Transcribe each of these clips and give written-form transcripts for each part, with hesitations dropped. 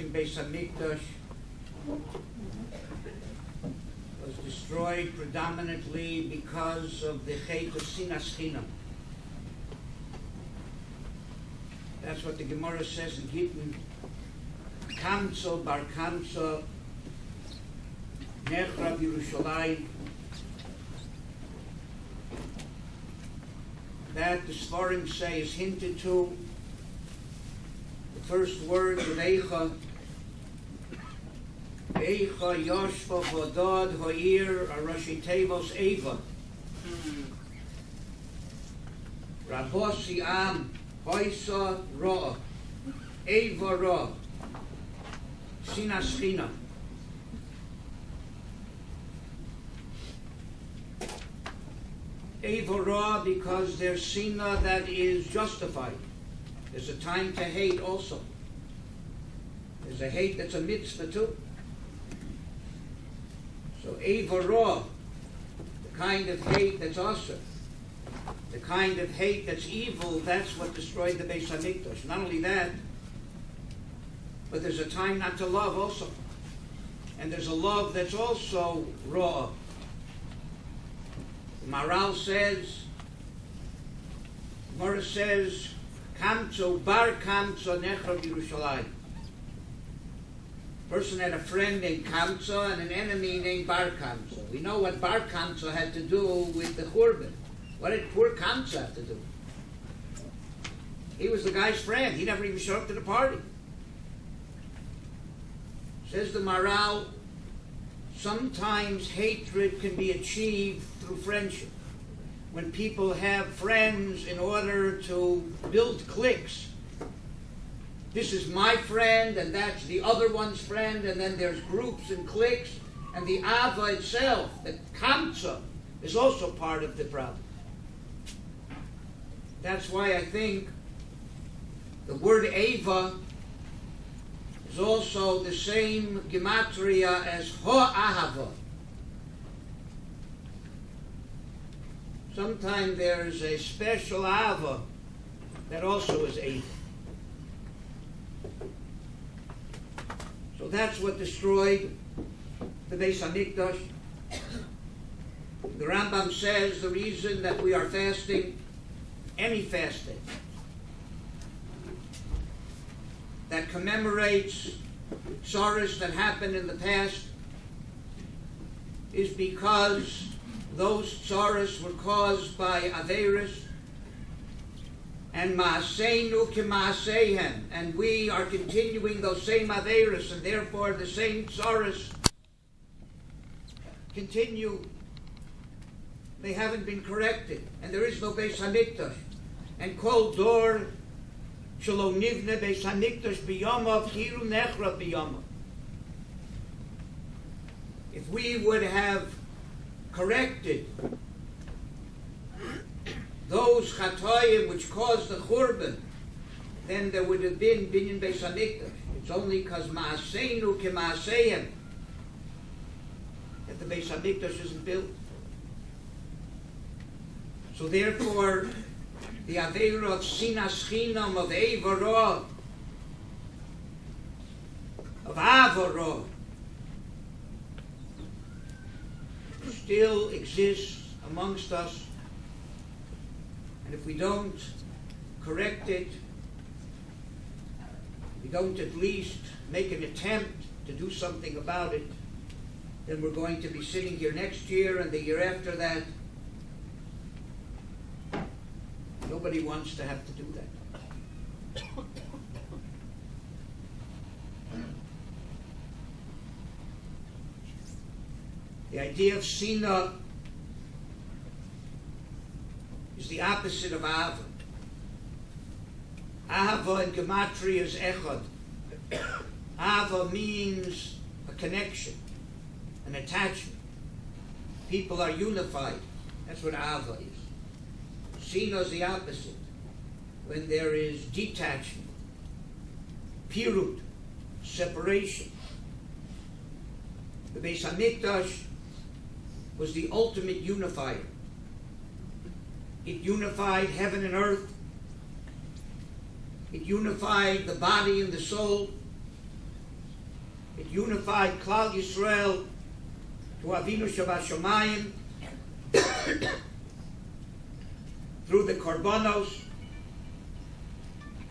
second Beis Hamikdash was destroyed predominantly because of the hate of Sinas Chinam. That's what the Gemara says in Gittin. Kamso bar Kamso Nechrav Yerushalayim. That the Sfarim say is hinted to. The first word of Eicha. Eicha Yoshva Vodod Ho'ir Arashi Tevos Eva. Rabosi Am Hoisa Ra Eva Ra Sinas China. Eva Ra because there's Sina that is justified. There's a time to hate also. There's a hate that's a mitzvah too. So Eva Ra, the kind of hate that's awesome, the kind of hate that's evil, that's what destroyed the Beis Hamikdash. Not only that, but there's a time not to love also. And there's a love that's also raw. The Maral says, Gemara says, Kamso bar Kamso nechrav Yerushalayim. Person had a friend named Kamsa and an enemy named Bar Kamsa. We know what Bar Kamsa had to do with the Churban. What did poor Kamsa have to do? He was the guy's friend. He never even showed up to the party. Says the Maral, sometimes hatred can be achieved through friendship. When people have friends in order to build cliques. This is my friend, and that's the other one's friend, and then there's groups and cliques, and the Ava itself, the Kamsa, is also part of the problem. That's why I think the word Ava is also the same gematria as Ahava. Sometimes there's a special Ava that also is Ava. So that's what destroyed the Beis Hamikdash. The Rambam says the reason that we are fasting, any fasting, that commemorates sorrows that happened in the past is because those sorrows were caused by Averis and Ma'aseinu K'Ma'aseihem, and we are continuing those same Averis, and therefore the same sorrows continue. They haven't been corrected, and there is no Beis Hamikdash. And Kol Dor Shelo Nivne Beis Hamikdash B'Yomav Hiru Nechra B'Yomav. If we would have corrected those chatoyim which caused the churban, then there would have been binyan Beis Hamikdash. It's only because Ma'aseinu K'Ma'aseihem that the Beis Hamikdash isn't built. So therefore, the Aveira of Sinas Chinam, of Eivara, of Avara, still exists amongst us. And if we don't correct it, we don't at least make an attempt to do something about it, then we're going to be sitting here next year and the year after that. Nobody wants to have to do that. The idea of Sina is the opposite of Ahava. Ahava in Gematria is Echad. Ahava means a connection, an attachment. People are unified. That's what Ahava is. Sina is the opposite. When there is detachment, pirut, separation. The Beis Hamikdash was the ultimate unifier. It unified heaven and earth. It unified the body and the soul. It unified Klal Yisrael to Avinu Shabashamayim through the Korbanos.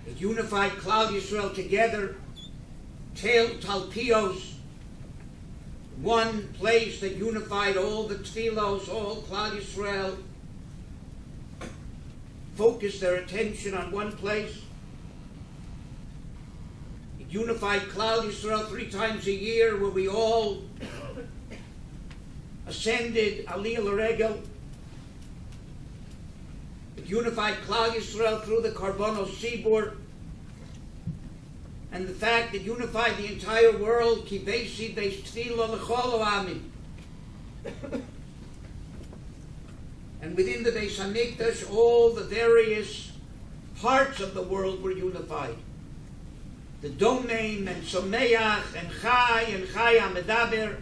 It unified Klal Yisrael together, Talpios, one place that unified all the Tfilos, all Klal Yisrael, focused their attention on one place. It unified Klal Yisrael 3 times a year, where we all ascended Aliyah L'Regel. It unified Klal Yisrael through the Karbonos Sibur, and the fact that unified the entire world, Ki Beisi Beis Tefillah L'Chol Ha'amim. And within the Beis HaMikdash, all the various parts of the world were unified. The Domeim and Someach and Chai HaMedaber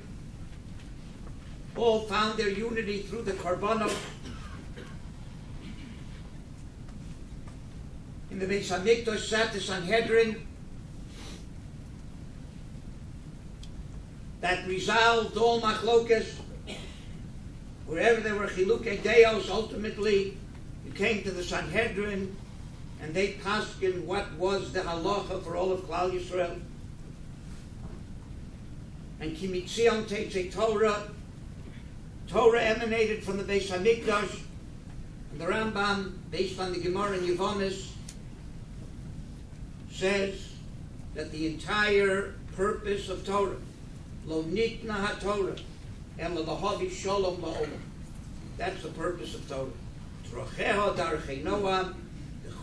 all found their unity through the Karbonos. In the Beis HaMikdash sat the Sanhedrin that resolved all machlokas. Wherever there were chilukei deos, ultimately you came to the Sanhedrin and they paskin what was the halacha for all of Klal Yisrael. And Ki Mitzion Teitzei Torah, Torah emanated from the Beis HaMikdash, and the Rambam, based on the Gemara in Yevonis, says that the entire purpose of Torah, Lo Nitna HaTorah, Ela Lahavi Shalom La'olam. That's the purpose of Torah. Trocheho Darchei Noam,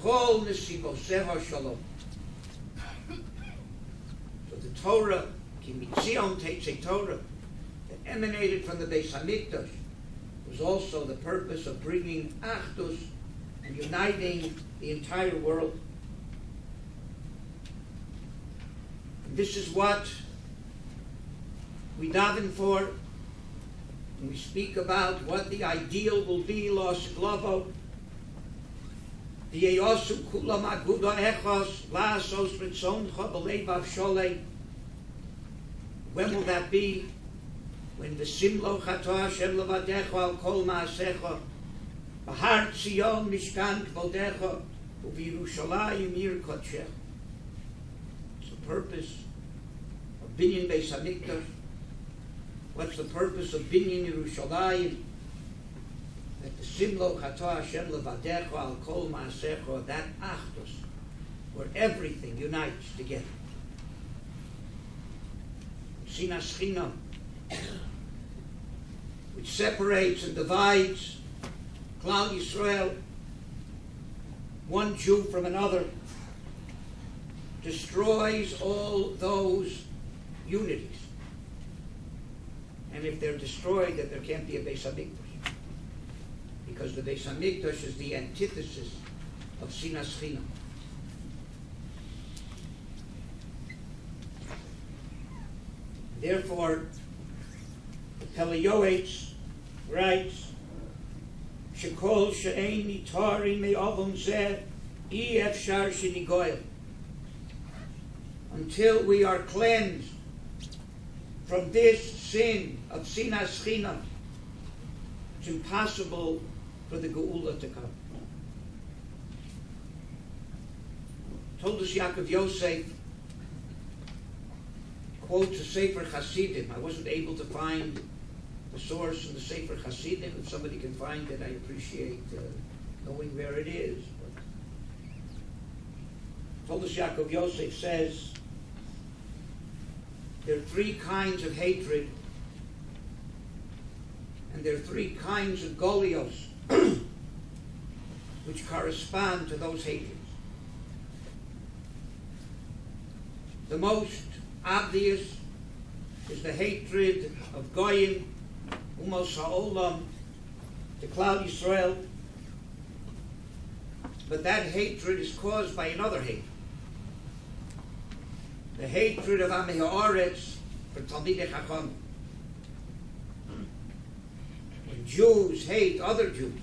Chol Nesivoseho Shalom. So the Torah, Ki Mitzion Teitzei Torah, that emanated from the Beis HaMikdash, was also the purpose of bringing Achdus and uniting the entire world. And this is what we daven for. We speak about what the ideal will be, Los Glovo. V'yeyosu kulam aguda echos, la'asos ritzoncha b'leivav sholei. When will that be? When the Simlo Chato Hashem levadecha al kol ma'asecha, b'har Tzion mishkan kvodecha, u'v'Yerushalayim ir kodshecha. It's the purpose of Binyan Beis HaMikdash. What's the purpose of Binyan Yerushalayim? That the Simlo Chato Hashem levadecha al kol ma'asecha, that Achdus, where everything unites together. Sinas Chinam, which separates and divides Klal Yisrael, one Jew from another, destroys all those unities. And if they're destroyed, then there can't be a Beis HaMikdash. Because the Beis HaMikdash is the antithesis of Sinas Chinam. Therefore, the Pele Yoetz writes, Shekol she'ein nitari me'avon zeh, I efshar shenigoyel. Until we are cleansed from this sin of Sinas Chinam, it's impossible for the Geula to come. Told us Yaakov Yosef quotes a Sefer Hasidim. I wasn't able to find the source in the Sefer Hasidim. If somebody can find it, I appreciate knowing where it is. But Told us Yaakov Yosef says there are 3 kinds of hatred, and there are 3 kinds of golios which correspond to those hatreds. The most obvious is the hatred of Goyim, Umos Ha'olam, to Klal Yisrael. But that hatred is caused by another hatred. The hatred of Amei Ha'aretz for Talmidei Chacham. When Jews hate other Jews,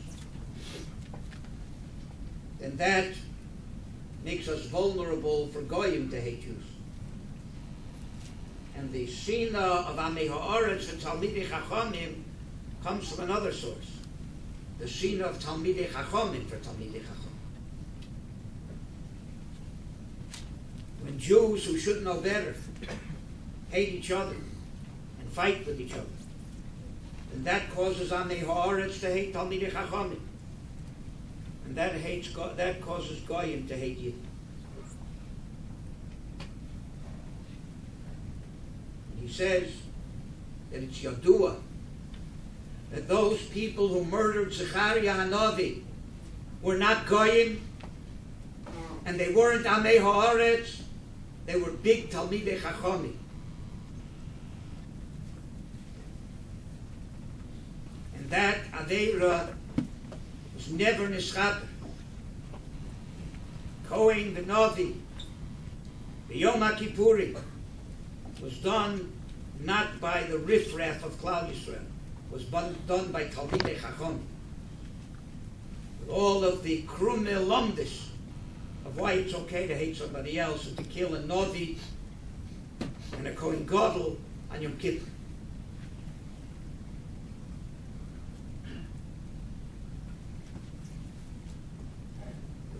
then that makes us vulnerable for Goyim to hate Jews. And the Sina of Amei Ha'aretz and Talmidei Chachamim comes from another source. The Sina of Talmidei Chachamim for Talmidei Chachamim. When Jews who should know better hate each other and fight with each other, then that causes Amei Ha'aretz to hate Talmidei Chachamim. And that causes Goyim to hate you. He says that it's Yadua, that those people who murdered Zechariah Hanavi were not Goyim, and they weren't Amei Ha'aretz, they were big Talmidei Chachamim. And that Aveira was never Nischaber. Kohen B'Navi, the Yom HaKippurim, was done not by the riffraff of Klal Yisrael, was done by Talmidei Chachamim. With all of the krumei lumdis of why it's okay to hate somebody else and to kill a Navi and a Kohen Gadol on Yom Kippur.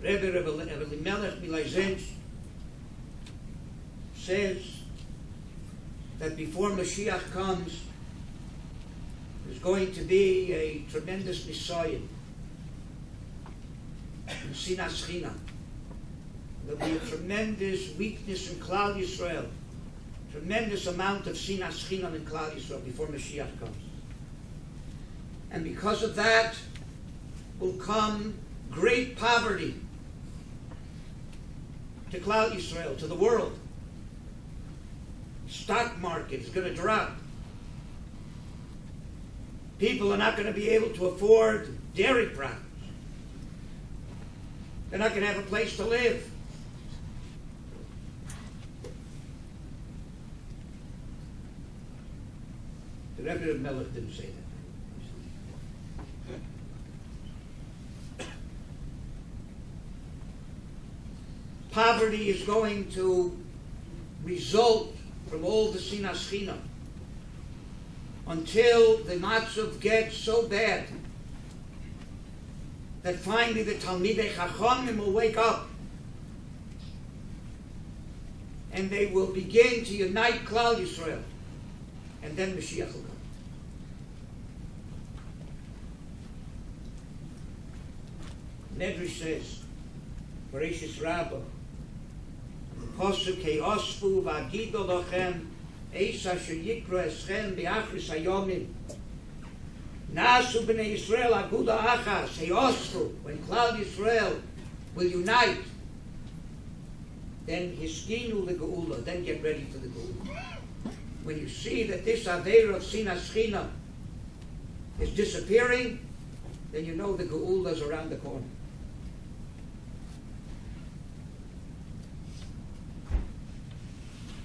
Rebbe Elimelech Milaizench says that before Mashiach comes, there's going to be a tremendous Messiah in Sinas China. There'll be a tremendous weakness in Klal Yisrael, tremendous amount of Sinas China in Klal Yisrael before Mashiach comes. And because of that will come great poverty to Klal Yisrael, to the world. Stock market is going to drop. People are not going to be able to afford dairy products. They're not going to have a place to live. The Rebbe of Melech didn't say that. Poverty is going to result from all the Sinas China until the matzav gets so bad that finally the Talmidei Chachamim will wake up and they will begin to unite Klal Yisrael, and then Mashiach will come. Medrash says, Bereshis Rabbah, Posuk Kei Osfu V'Agido Lochem Eis Asher Yikra Eschem B'Achris Hayomim Nasu B'nei Yisrael Aguda Achas Hei Osfu. When Klal Yisrael will unite, then Hiskinu L'Geula, then get ready for the Geula. When you see that this Aveira of Sinas China is disappearing, then you know the Geula is around the corner.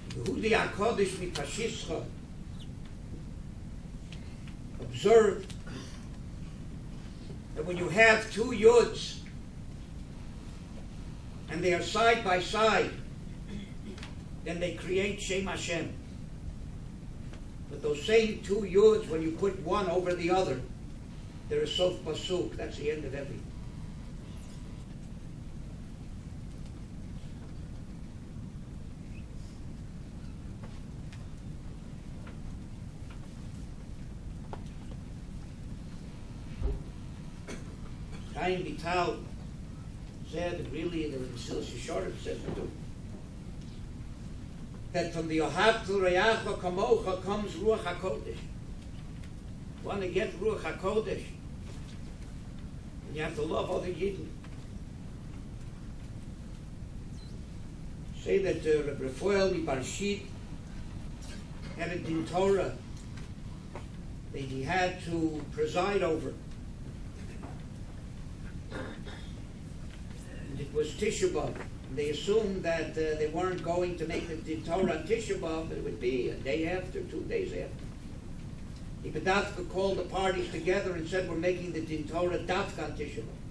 Yehudi HaKodesh Mipashischa observed that when you have two Yuds and they are side by side, then they create Shem Hashem. But those same two Yuds, when you put one over the other, there is Sof Pasuk. That's the end of everything. Chaim Vital said, really in the Mesilas Yesharim says it too, that from the Ohavtu Reyacha Kamocha comes Ruach HaKodesh. You want to get Ruach HaKodesh, and you have to love other Yidden. Say that Rabbi Feivel Barshit had a din Torah that he had to preside over. And it was Tisha B'Av. They assumed that they weren't going to make the din Torah on Tisha B'Av, but it would be a day after, 2 days after. He Dafka called the parties together and said, we're making the din Torah Dafka on Tisha B'Av.